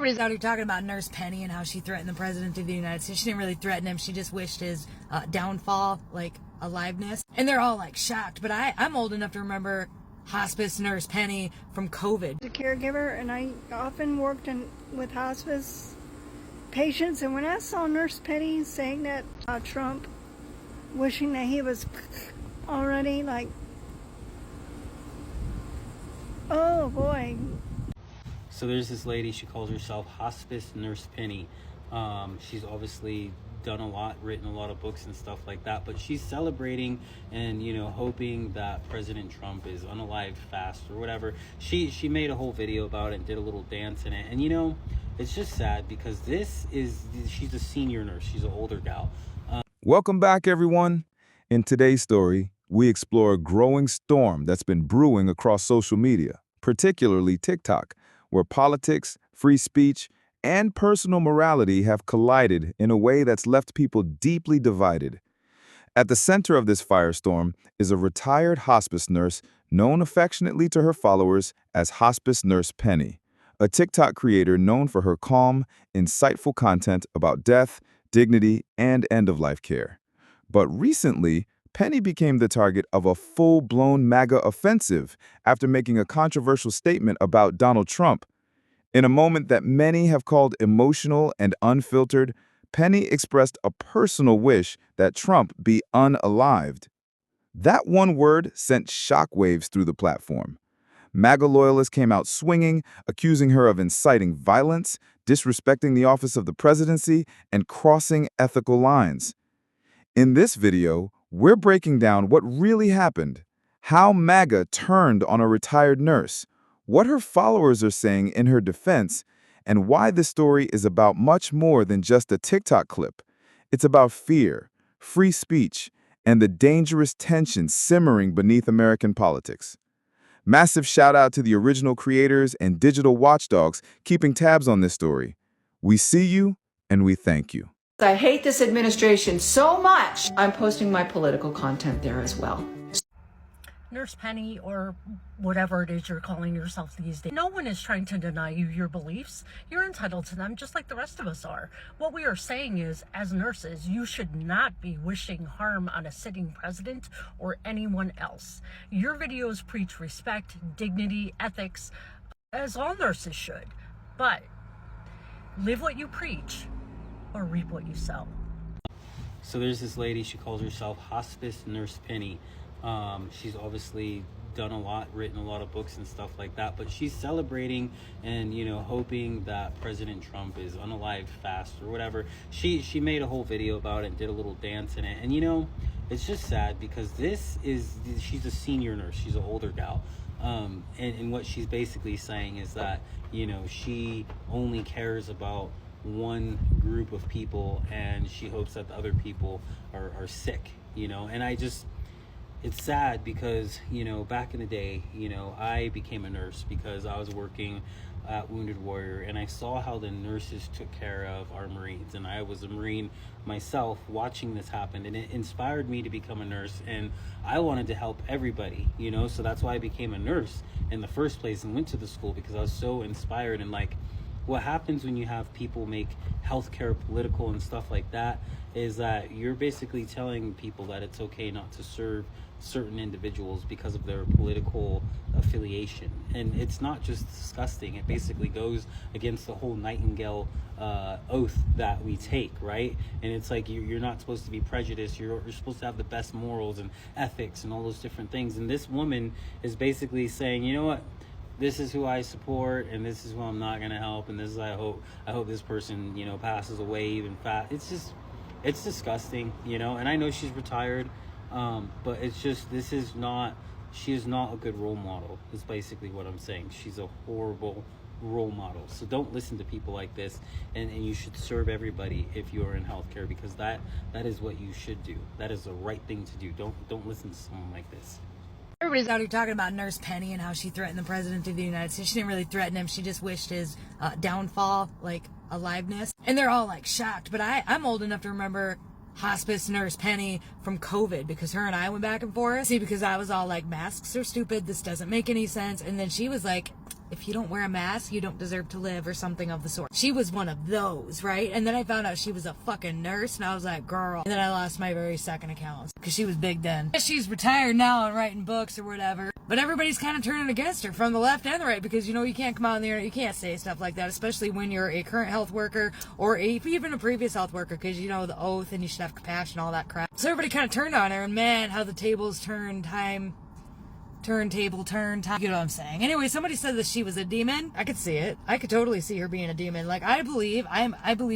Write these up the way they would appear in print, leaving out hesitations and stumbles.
Everybody's out here talking about Nurse Penny and how she threatened the president of the United States. She didn't really threaten him. She just wished his downfall, like aliveness. And they're all like shocked. But I'm old enough to remember hospice nurse Penny from COVID. A caregiver, and I often worked with hospice patients. And when I saw Nurse Penny saying that Trump, wishing that he was already, like, oh boy. So there's this lady, she calls herself Hospice Nurse Penny. She's obviously done a lot, written a lot of books and stuff like that, but she's celebrating and, you know, hoping that President Trump is unalived fast or whatever. She made a whole video about it and did a little dance in it. And, you know, it's just sad because she's a senior nurse. She's an older gal. Welcome back, everyone. In today's story, we explore a growing storm that's been brewing across social media, particularly TikTok, where politics, free speech, and personal morality have collided in a way that's left people deeply divided. At the center of this firestorm is a retired hospice nurse known affectionately to her followers as Hospice Nurse Penny, a TikTok creator known for her calm, insightful content about death, dignity, and end-of-life care. But recently, Penny became the target of a full-blown MAGA offensive after making a controversial statement about Donald Trump. In a moment that many have called emotional and unfiltered, Penny expressed a personal wish that Trump be unalived. That one word sent shockwaves through the platform. MAGA loyalists came out swinging, accusing her of inciting violence, disrespecting the office of the presidency, and crossing ethical lines. In this video, we're breaking down what really happened, how MAGA turned on a retired nurse, what her followers are saying in her defense, and why this story is about much more than just a TikTok clip. It's about fear, free speech, and the dangerous tension simmering beneath American politics. Massive shout out to the original creators and digital watchdogs keeping tabs on this story. We see you and we thank you. I hate this administration so much, I'm posting my political content there as well. Nurse Penny, or whatever it is you're calling yourself these days. No one is trying to deny you your beliefs. You're entitled to them just like the rest of us are. What we are saying is, as nurses, you should not be wishing harm on a sitting president or anyone else. Your videos preach respect, dignity, ethics, as all nurses should. But live what you preach or reap what you sow. So there's this lady, she calls herself Hospice Nurse Penny. She's obviously done a lot, written a lot of books and stuff like that, but she's celebrating and, you know, hoping that President Trump is unalived fast or whatever. She made a whole video about it and did a little dance in it. And, you know, it's just sad because she's a senior nurse. She's an older gal. And what she's basically saying is that, you know, she only cares about one group of people and she hopes that the other people are sick, you know. And it's sad because, you know, back in the day, you know, I became a nurse because I was working at Wounded Warrior and I saw how the nurses took care of our Marines, and I was a Marine myself watching this happen, and it inspired me to become a nurse, and I wanted to help everybody, you know. So that's why I became a nurse in the first place and went to the school, because I was so inspired. And like, what happens when you have people make healthcare political and stuff like that is that you're basically telling people that it's okay not to serve certain individuals because of their political affiliation. And it's not just disgusting, it basically goes against the whole Nightingale oath that we take, right? And it's like you're not supposed to be prejudiced, you're supposed to have the best morals and ethics and all those different things. And this woman is basically saying, you know what, this is who I support and this is who I'm not going to help, and this is I hope this person, you know, passes away even fast. It's disgusting, you know. And I know she's retired, but it's just, she is not a good role model, is basically what I'm saying. She's a horrible role model. So don't listen to people like this, and you should serve everybody if you're in healthcare, because that is what you should do. That is the right thing to do. Don't listen to someone like this. Everybody's out here talking about Nurse Penny and how she threatened the president of the United States. She didn't really threaten him. She just wished his downfall, like aliveness. And they're all like shocked. But I'm old enough to remember hospice nurse Penny from COVID, because her and I went back and forth. See, because I was all like, masks are stupid. This doesn't make any sense. And then she was like, if you don't wear a mask, you don't deserve to live, or something of the sort. She was one of those, right? And then I found out she was a fucking nurse, and I was like, girl. And then I lost my very second account, because she was big then. She's retired now and writing books or whatever. But everybody's kind of turning against her from the left and the right, because, you know, you can't come out on the internet, you can't say stuff like that, especially when you're a current health worker or even a previous health worker, because, you know, the oath and you should have compassion, all that crap. So everybody kind of turned on her, and man, how the tables turned, time. You know what I'm saying. Anyway, somebody said that she was a demon. I could see it. I could totally see her being a demon. Like, I believe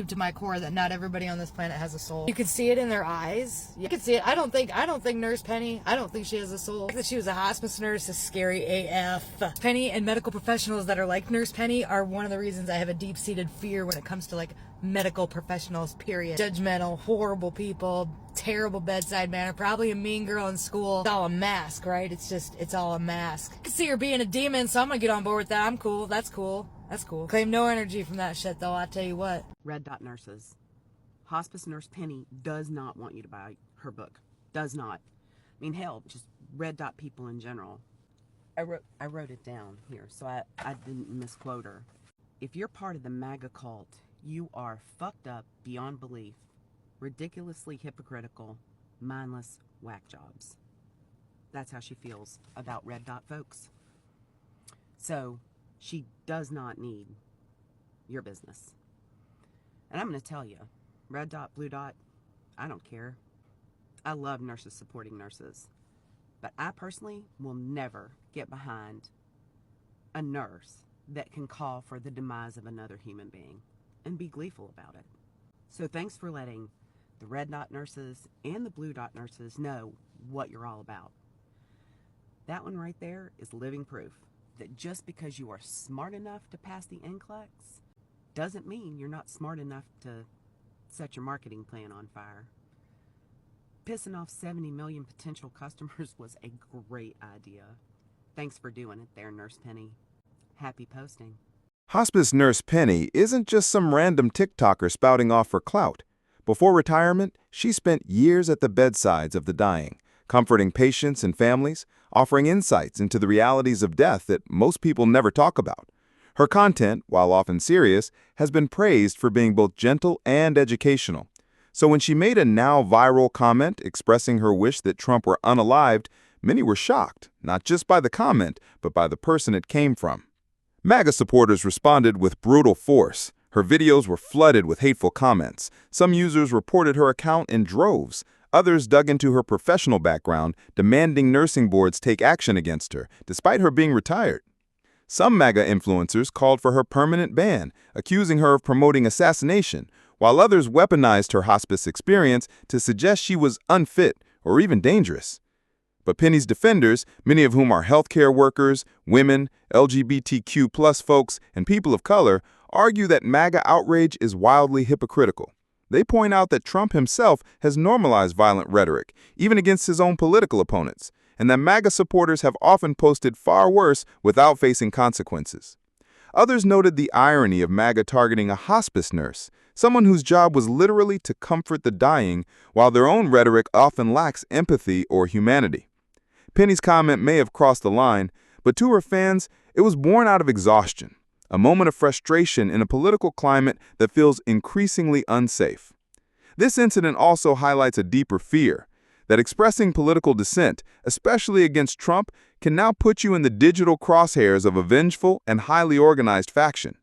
to my core that not everybody on this planet has a soul. You could see it in their eyes. You could see it. I don't think Nurse Penny, I don't think she has a soul. That she was a hospice nurse is scary AF. Penny and medical professionals that are like Nurse Penny are one of the reasons I have a deep-seated fear when it comes to, like, medical professionals, period. Judgmental, horrible people, terrible bedside manner, probably a mean girl in school. It's all a mask, right? It's all a mask. I can see her being a demon, so I'm gonna get on board with that. I'm cool. That's cool. Claim no energy from that shit, though, I'll tell you what. Red Dot Nurses. Hospice Nurse Penny does not want you to buy her book. Does not. I mean, hell, just Red Dot people in general. I wrote it down here, so I didn't misquote her. If you're part of the MAGA cult, you are fucked up beyond belief, ridiculously hypocritical, mindless whack jobs. That's how she feels about Red Dot folks. So, she does not need your business. And I'm going to tell you, Red Dot, Blue Dot, I don't care. I love nurses supporting nurses. But I personally will never get behind a nurse that can call for the demise of another human being and be gleeful about it. So thanks for letting the Red Dot nurses and the Blue Dot nurses know what you're all about. That one right there is living proof that just because you are smart enough to pass the NCLEX doesn't mean you're not smart enough to set your marketing plan on fire. Pissing off 70 million potential customers was a great idea. Thanks for doing it there, Nurse Penny. Happy posting. Hospice Nurse Penny isn't just some random TikToker spouting off for clout. Before retirement, she spent years at the bedsides of the dying, comforting patients and families, offering insights into the realities of death that most people never talk about. Her content, while often serious, has been praised for being both gentle and educational. So when she made a now viral comment expressing her wish that Trump were unalived, many were shocked, not just by the comment, but by the person it came from. MAGA supporters responded with brutal force. Her videos were flooded with hateful comments. Some users reported her account in droves. Others dug into her professional background, demanding nursing boards take action against her, despite her being retired. Some MAGA influencers called for her permanent ban, accusing her of promoting assassination, while others weaponized her hospice experience to suggest she was unfit or even dangerous. But Penny's defenders, many of whom are healthcare workers, women, LGBTQ+ folks, and people of color, argue that MAGA outrage is wildly hypocritical. They point out that Trump himself has normalized violent rhetoric, even against his own political opponents, and that MAGA supporters have often posted far worse without facing consequences. Others noted the irony of MAGA targeting a hospice nurse, someone whose job was literally to comfort the dying, while their own rhetoric often lacks empathy or humanity. Penny's comment may have crossed the line, but to her fans, it was born out of exhaustion, a moment of frustration in a political climate that feels increasingly unsafe. This incident also highlights a deeper fear, that expressing political dissent, especially against Trump, can now put you in the digital crosshairs of a vengeful and highly organized faction.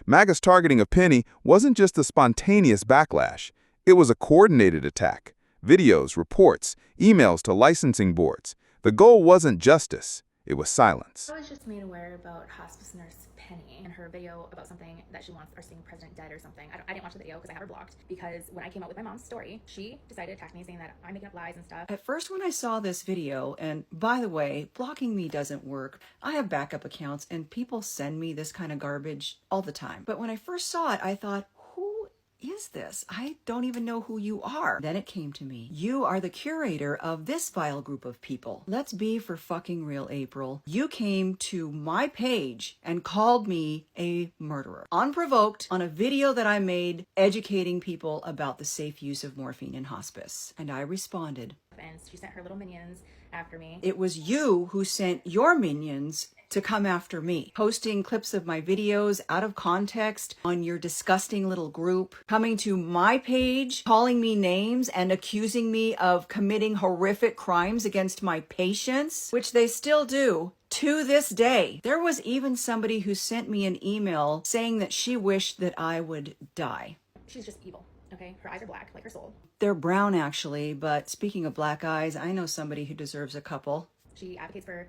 MAGA's targeting of Penny wasn't just a spontaneous backlash. It was a coordinated attack. Videos, reports, emails to licensing boards. The goal wasn't justice, it was silence. I was just made aware about hospice nurse Penny and her video about something that she wants our sitting president dead or something. I didn't watch the video because I have her blocked, because when I came out with my mom's story, she decided to attack me saying that I'm making up lies and stuff. At first when I saw this video, and by the way, blocking me doesn't work. I have backup accounts and people send me this kind of garbage all the time. But when I first saw it, I thought, who is this? I don't even know who you are. Then it came to me. You are the curator of this vile group of people. Let's be for fucking real, April. You came to my page and called me a murderer. Unprovoked, on a video that I made educating people about the safe use of morphine in hospice. And I responded. And she sent her little minions after me. It was you who sent your minions to come after me, posting clips of my videos out of context on your disgusting little group, coming to my page, calling me names and accusing me of committing horrific crimes against my patients, which they still do. To this day, there was even somebody who sent me an email saying that she wished that I would die. She's just evil, okay? Her eyes are black, like her soul. They're brown, actually, but speaking of black eyes, I know somebody who deserves a couple. She advocates for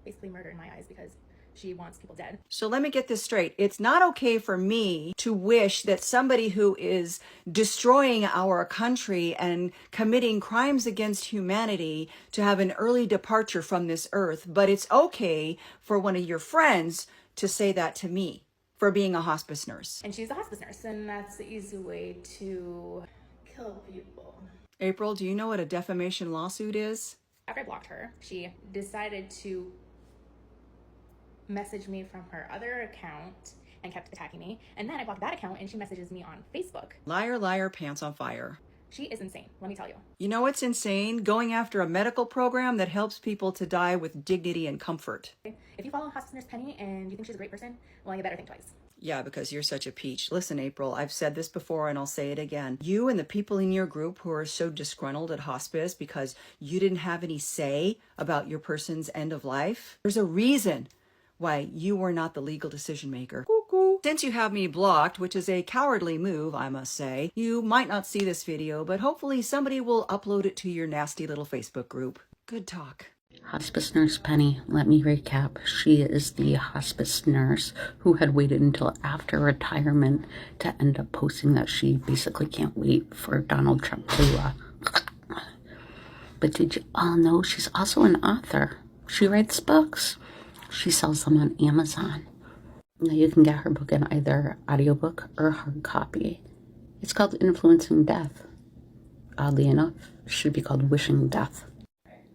basically murder in my eyes because she wants people dead. So let me get this straight. It's not okay for me to wish that somebody who is destroying our country and committing crimes against humanity to have an early departure from this earth, but it's okay for one of your friends to say that to me for being a hospice nurse. And she's a hospice nurse, and that's the easy way to kill people. April, do you know what a defamation lawsuit is? After I blocked her, she decided to message me from her other account and kept attacking me. And then I blocked that account and she messages me on Facebook. Liar, liar, pants on fire. She is insane, let me tell you. You know what's insane? Going after a medical program that helps people to die with dignity and comfort. If you follow Hospice Nurse Penny and you think she's a great person, well, you better think twice. Yeah, because you're such a peach. Listen, April, I've said this before and I'll say it again. You and the people in your group who are so disgruntled at hospice because you didn't have any say about your person's end of life, there's a reason why you were not the legal decision maker. Cuckoo. Since you have me blocked, which is a cowardly move, I must say, you might not see this video, but hopefully somebody will upload it to your nasty little Facebook group. Good talk. Hospice Nurse Penny, let me recap. She is the hospice nurse who had waited until after retirement to end up posting that she basically can't wait for Donald Trump to But did you all know she's also an author? She writes books. She sells them on Amazon. Now you can get her book in either audiobook or hard copy. It's called Influencing Death. Oddly enough, it should be called Wishing Death.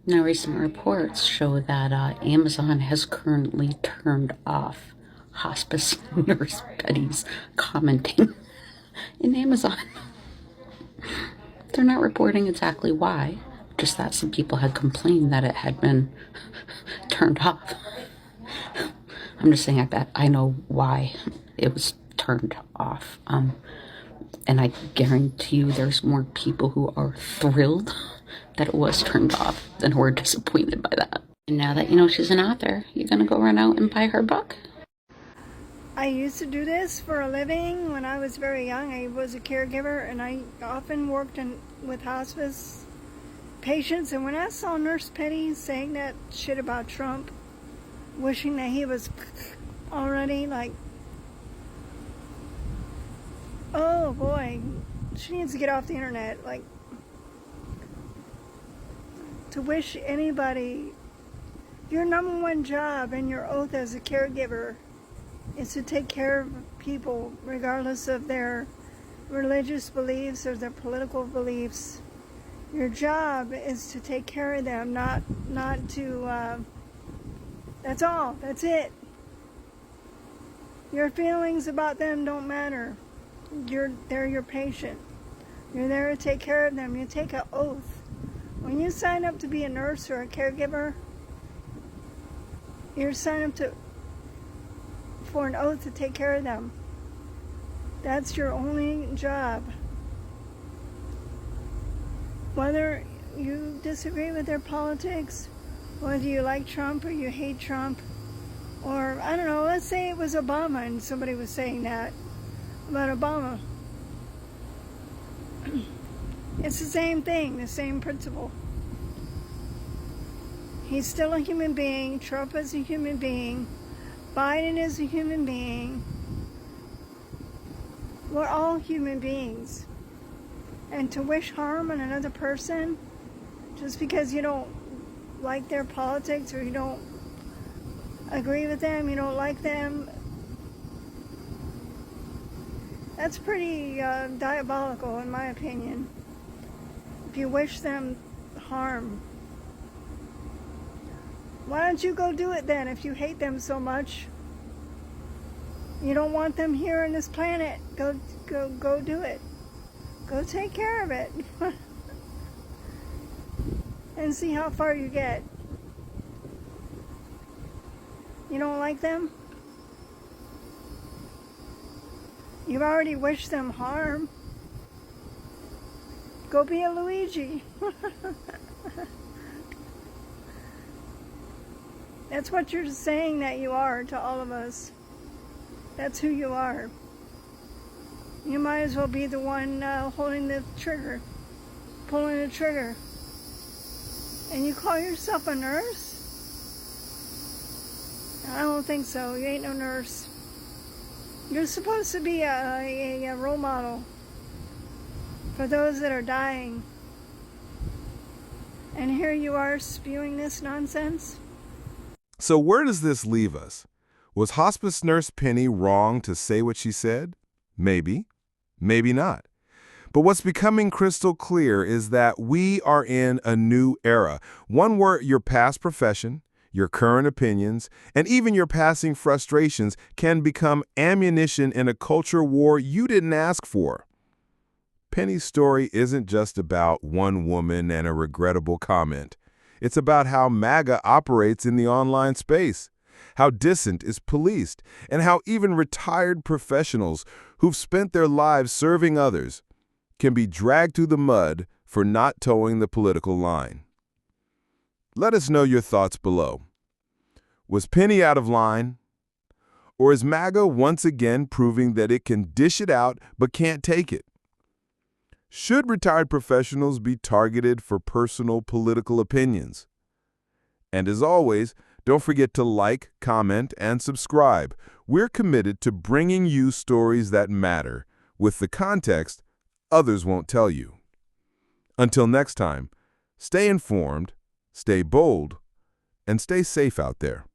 Now, recent reports show that Amazon has currently turned off Hospice Nurse Penny's commenting in Amazon. They're not reporting exactly why, just that some people had complained that it had been turned off. I'm just saying, I bet I know why it was turned off. And I guarantee you there's more people who are thrilled that it was turned off than who are disappointed by that. And now that you know she's an author, you're gonna go run out and buy her book? I used to do this for a living when I was very young. I was a caregiver and I often worked with hospice patients. And when I saw Nurse Penny saying that shit about Trump, wishing that he was already, like, oh boy, she needs to get off the internet. Like, to wish anybody, your number one job and your oath as a caregiver is to take care of people regardless of their religious beliefs or their political beliefs. Your job is to take care of them, not to, that's all, that's it. Your feelings about them don't matter. They're your patient. You're there to take care of them. You take an oath. When you sign up to be a nurse or a caregiver, you're signed up for an oath to take care of them. That's your only job. Whether you disagree with their politics, whether you like Trump or you hate Trump, or, I don't know, let's say it was Obama and somebody was saying that about Obama. It's the same thing, the same principle. He's still a human being. Trump is a human being. Biden is a human being. We're all human beings. And to wish harm on another person just because you don't like their politics or you don't agree with them, you don't like them, that's pretty diabolical in my opinion. If you wish them harm, why don't you go do it then? If you hate them so much, you don't want them here on this planet, go do it. Go take care of it and see how far you get. You don't like them? You've already wished them harm. Go be a Luigi. That's what you're saying that you are to all of us. That's who you are. You might as well be the one holding the trigger, pulling the trigger. And you call yourself a nurse? I don't think so. You ain't no nurse. You're supposed to be a role model for those that are dying. And here you are spewing this nonsense? So where does this leave us? Was hospice nurse Penny wrong to say what she said? Maybe. Maybe not. But what's becoming crystal clear is that we are in a new era, one where your past profession, your current opinions, and even your passing frustrations can become ammunition in a culture war you didn't ask for. Penny's story isn't just about one woman and a regrettable comment. It's about how MAGA operates in the online space, how dissent is policed, and how even retired professionals who've spent their lives serving others can be dragged through the mud for not towing the political line. Let us know your thoughts below. Was Penny out of line? Or is MAGA once again proving that it can dish it out but can't take it? Should retired professionals be targeted for personal political opinions? And as always, don't forget to like, comment, and subscribe. We're committed to bringing you stories that matter, with the context others won't tell you. Until next time, stay informed, stay bold, and stay safe out there.